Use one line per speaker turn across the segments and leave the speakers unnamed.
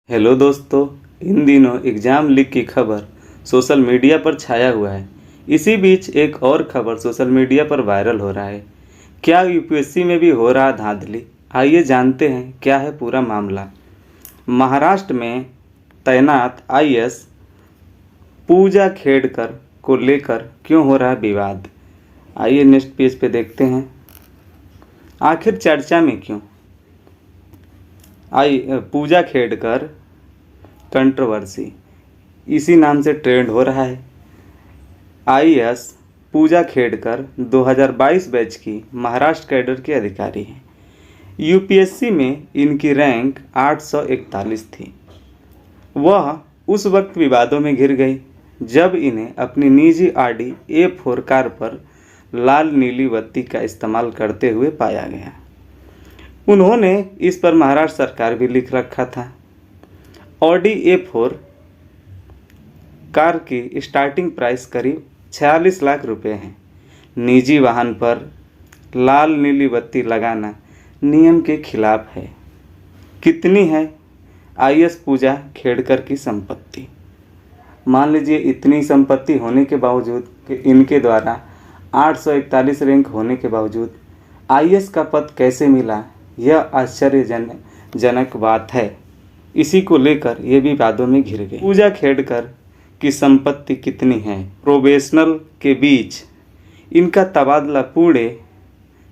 Hello दोस्तों। इन दिनों exam leak की खबर सोशल मीडिया पर छाया हुआ है। इसी बीच एक और खबर सोशल मीडिया पर वायरल हो रहा है। क्या यूपीएससी में भी हो रहा धांधली? आइए जानते हैं क्या है पूरा मामला। महाराष्ट्र में तैनात आईएएस पूजा खेड़कर को लेकर क्यों हो रहा है विवाद? आइए नेक्स्ट पेज पे देखते हैं। आखिर चर्चा में क्यों? पूजा खेड़कर कंट्रोवर्सी इसी नाम से ट्रेंड हो रहा है। आईएएस पूजा खेड़कर 2022 बैच की महाराष्ट्र कैडर के अधिकारी हैं। यूपीएससी में इनकी रैंक 841 थी। वह उस वक्त विवादों में घिर गई जब इन्हें अपनी निजी ऑडी A4 कार पर लाल नीली बत्ती का इस्तेमाल करते हुए पाया गया। उन्होंने इस पर महाराष्ट्र सरकार भी लिख रखा था। ऑडी A4 कार की स्टार्टिंग प्राइस करीब 46 लाख रुपए है। निजी वाहन पर लाल नीली बत्ती लगाना नियम के खिलाफ है। कितनी है आईएएस पूजा खेड़कर की संपत्ति? मान लीजिए इतनी संपत्ति होने के बावजूद कि इनके द्वारा 841 रैंक होने के बावजूद आईएएस का पद कैसे मिला, यह आश्चर्यजनक बात है। इसी को लेकर ये विवादों में घिर गए। पूजा खेड़कर की संपत्ति कितनी है? प्रोबेशनल के बीच इनका तबादला पुणे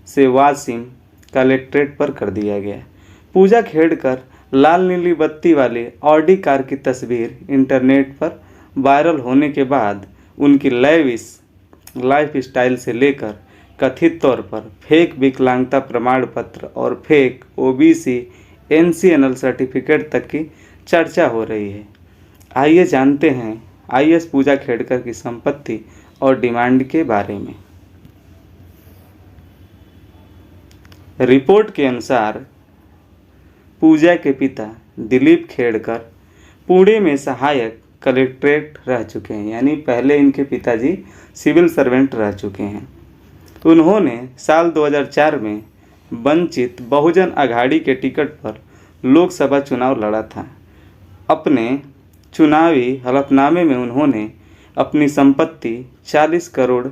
से वाशिम कलेक्ट्रेट पर कर दिया गया। पूजा खेड़कर लाल नीली बत्ती वाली ऑडी कार की तस्वीर इंटरनेट पर वायरल होने के बाद उनकी लेविश लाइफ स्टाइल से लेकर कथित तौर पर फेक विकलांगता प्रमाण पत्र और फेक ओबीसी NCNL सर्टिफिकेट तक की चर्चा हो रही है। आइए जानते हैं आईएएस पूजा खेड़कर की संपत्ति और डिमांड के बारे में। रिपोर्ट के अनुसार पूजा के पिता दिलीप खेड़कर पुणे में सहायक कलेक्ट्रेट रह चुके हैं, यानी पहले इनके पिताजी सिविल सर्वेंट रह चुके हैं। उन्होंने साल 2004 में वंचित बहुजन अघाड़ी के टिकट पर लोकसभा चुनाव लड़ा था। अपने चुनावी हलफनामे में उन्होंने अपनी संपत्ति 40 करोड़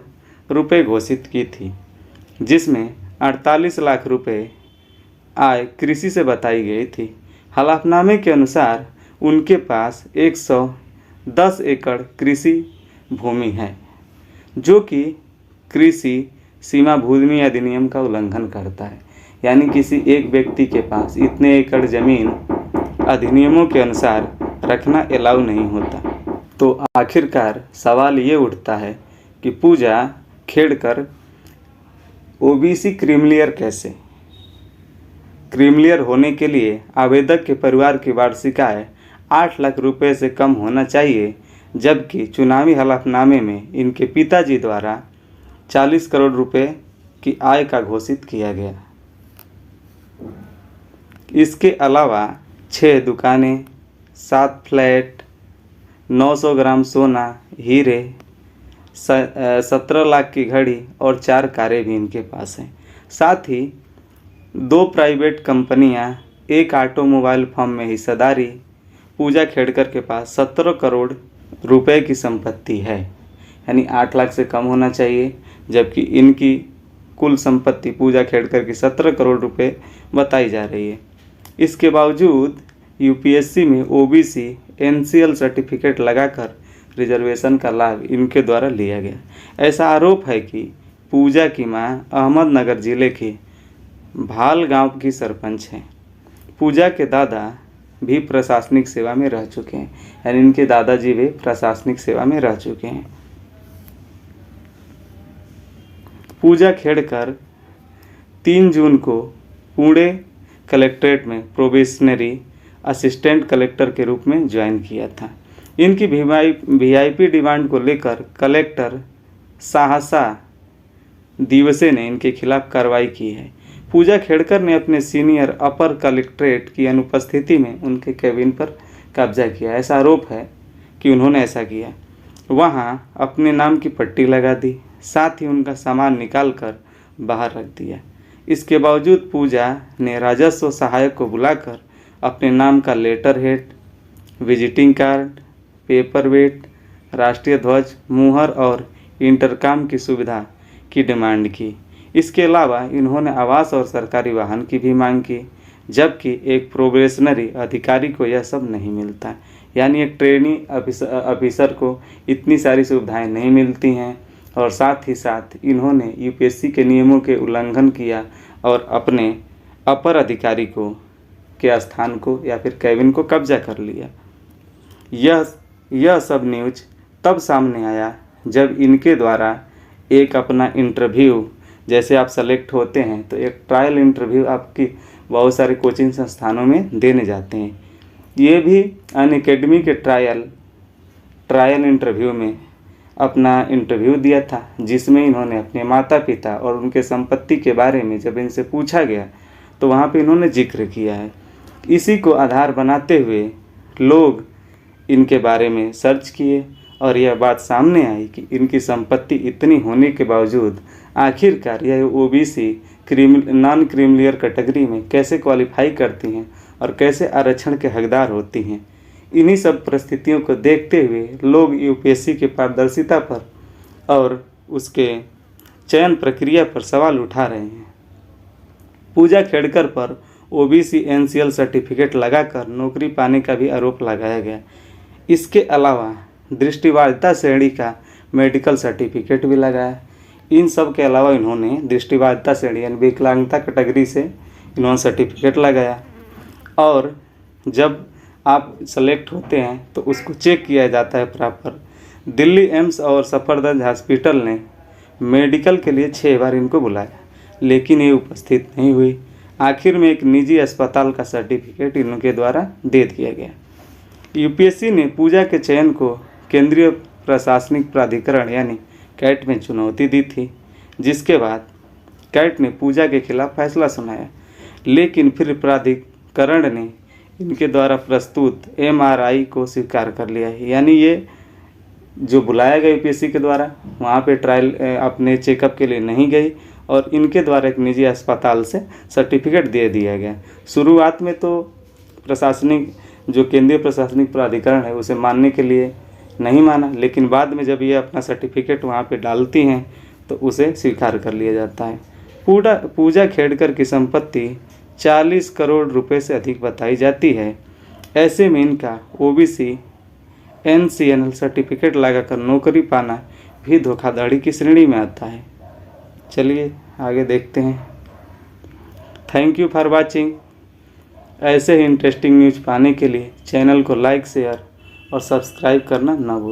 रुपए घोषित की थी, जिसमें 48 लाख रुपए आय कृषि से बताई गई थी। हलफनामे के अनुसार उनके पास 110 एकड़ कृषि भूमि है, जो कि कृषि सीमा भूमि अधिनियम का उल्लंघन करता है। यानी किसी एक व्यक्ति के पास इतने एकड़ जमीन अधिनियमों के अनुसार रखना अलाउ नहीं होता। तो आखिरकार सवाल ये उठता है कि पूजा खेड़कर ओबीसी क्रीमिलियर कैसे? क्रीमिलियर होने के लिए आवेदक के परिवार की वार्षिक आय 8 लाख रुपए से कम होना चाहिए, जबकि चुनावी हलफनामे में इनके पिताजी द्वारा 40 करोड़ रुपए की आय का घोषित किया गया। इसके अलावा 6 दुकानें, 7 फ्लैट, 900 ग्राम सोना, हीरे, 17 लाख की घड़ी और 4 कारें भी इनके पास हैं। साथ ही 2 प्राइवेट कंपनियां, एक ऑटोमोबाइल फर्म में हिस्सेदारी। पूजा खेड़कर के पास 17 करोड़ रुपए की संपत्ति है, यानी 8 लाख से कम होना चाहिए, जबकि इनकी कुल संपत्ति पूजा खेड़कर की 17 करोड़ रुपए बताई जा रही है। इसके बावजूद यूपीएससी में ओबीसी NCL सर्टिफिकेट लगाकर रिजर्वेशन का लाभ इनके द्वारा लिया गया। ऐसा आरोप है कि पूजा की मां अहमदनगर जिले के भाल गांव की सरपंच हैं। पूजा के दादा भी प्रशासनिक सेवा में रह चुके हैं, यानी इनके दादाजी भी प्रशासनिक सेवा में रह चुके हैं। पूजा खेड़कर 3 जून को पुणे कलेक्ट्रेट में प्रोबेशनरी असिस्टेंट कलेक्टर के रूप में ज्वाइन किया था। इनकी VIP डिमांड को लेकर कलेक्टर सहसा दिवसे ने इनके खिलाफ कार्रवाई की है। पूजा खेड़कर ने अपने सीनियर अपर कलेक्ट्रेट की अनुपस्थिति में उनके कैबिन पर कब्जा किया। ऐसा आरोप है कि उन्होंने ऐसा किया। वहां अपने नाम की पट्टी लगा दी, साथ ही उनका सामान निकाल कर बाहर रख दिया। इसके बावजूद पूजा ने राजस्व सहायक को बुलाकर अपने नाम का letterhead visiting card, paperweight, राष्ट्रीय ध्वज, मुहर और इंटरकॉम की सुविधा की डिमांड की। इसके अलावा इन्होंने आवास और सरकारी वाहन की भी मांग की, जबकि एक प्रोबेशनरी अधिकारी को यह सब नहीं मिलता। यानी एक ट्रेनी ऑफिसर को इतनी सारी सुविधाएं नहीं मिलती हैं, और साथ ही साथ इन्होंने यूपीएससी के नियमों के उल्लंघन किया और अपने अपर अधिकारी को के स्थान को या फिर कैबिन को कब्जा कर लिया। यह सब न्यूज तब सामने आया जब इनके द्वारा एक अपना इंटरव्यू, जैसे आप सेलेक्ट होते हैं तो एक ट्रायल इंटरव्यू आपकी बहुत सारे कोचिंग संस्थानों में देने जाते हैं। ये भी अनअकैडमी के ट्रायल इंटरव्यू में अपना इंटरव्यू दिया था, जिसमें इन्होंने अपने माता पिता और उनके संपत्ति के बारे में जब इनसे पूछा गया तो वहाँ पे इन्होंने जिक्र किया है। इसी को आधार बनाते हुए लोग इनके बारे में सर्च किए और यह बात सामने आई कि इनकी संपत्ति इतनी होने के बावजूद आखिरकार यह ओबीसी नॉन क्रीमिलियर कैटेगरी में कैसे क्वालिफाई करती हैं और कैसे आरक्षण के हकदार होती हैं। इन्हीं सब परिस्थितियों को देखते हुए लोग यूपीएससी की पारदर्शिता पर और उसके चयन प्रक्रिया पर सवाल उठा रहे हैं। पूजा खेड़कर पर ओबीसी एनसीएल सर्टिफिकेट लगाकर नौकरी पाने का भी आरोप लगाया गया। इसके अलावा दृष्टिबाधिता श्रेणी का मेडिकल सर्टिफिकेट भी लगाया। इन सब के अलावा इन्होंने दृष्टिबाधिता श्रेणी यानी विकलांगता कैटेगरी से इन्होंने सर्टिफिकेट लगाया, और जब आप सेलेक्ट होते हैं तो उसको चेक किया जाता है प्रॉपर। दिल्ली एम्स और सफदरजंग हॉस्पिटल ने मेडिकल के लिए 6 बार इनको बुलाया, लेकिन ये उपस्थित नहीं हुई। आखिर में एक निजी अस्पताल का सर्टिफिकेट इनके द्वारा दे दिया गया। यूपीएससी ने पूजा के चयन को केंद्रीय प्रशासनिक प्राधिकरण यानी कैट में चुनौती दी थी, जिसके बाद कैट ने पूजा के खिलाफ फैसला सुनाया, लेकिन फिर प्राधिकरण ने इनके द्वारा प्रस्तुत एमआरआई को स्वीकार कर लिया है। यानी ये जो बुलाया गया यूपीएससी के द्वारा वहाँ पे ट्रायल अपने चेकअप के लिए नहीं गई, और इनके द्वारा एक निजी अस्पताल से सर्टिफिकेट दे दिया गया। शुरुआत में तो प्रशासनिक जो केंद्रीय प्रशासनिक प्राधिकरण है उसे मानने के लिए नहीं माना, लेकिन बाद में जब ये अपना सर्टिफिकेट वहाँ पे डालती हैं तो उसे स्वीकार कर लिया जाता है। पूजा खेड़कर की संपत्ति 40 करोड़ रुपए से अधिक बताई जाती है। ऐसे में इनका ओबीसी एनसीएल सर्टिफिकेट लगाकर नौकरी पाना भी धोखाधड़ी की श्रेणी में आता है। चलिए आगे देखते हैं। Thank you for watching. ऐसे ही इंटरेस्टिंग न्यूज़ पाने के लिए चैनल को लाइक, शेयर और सब्सक्राइब करना ना भूलें।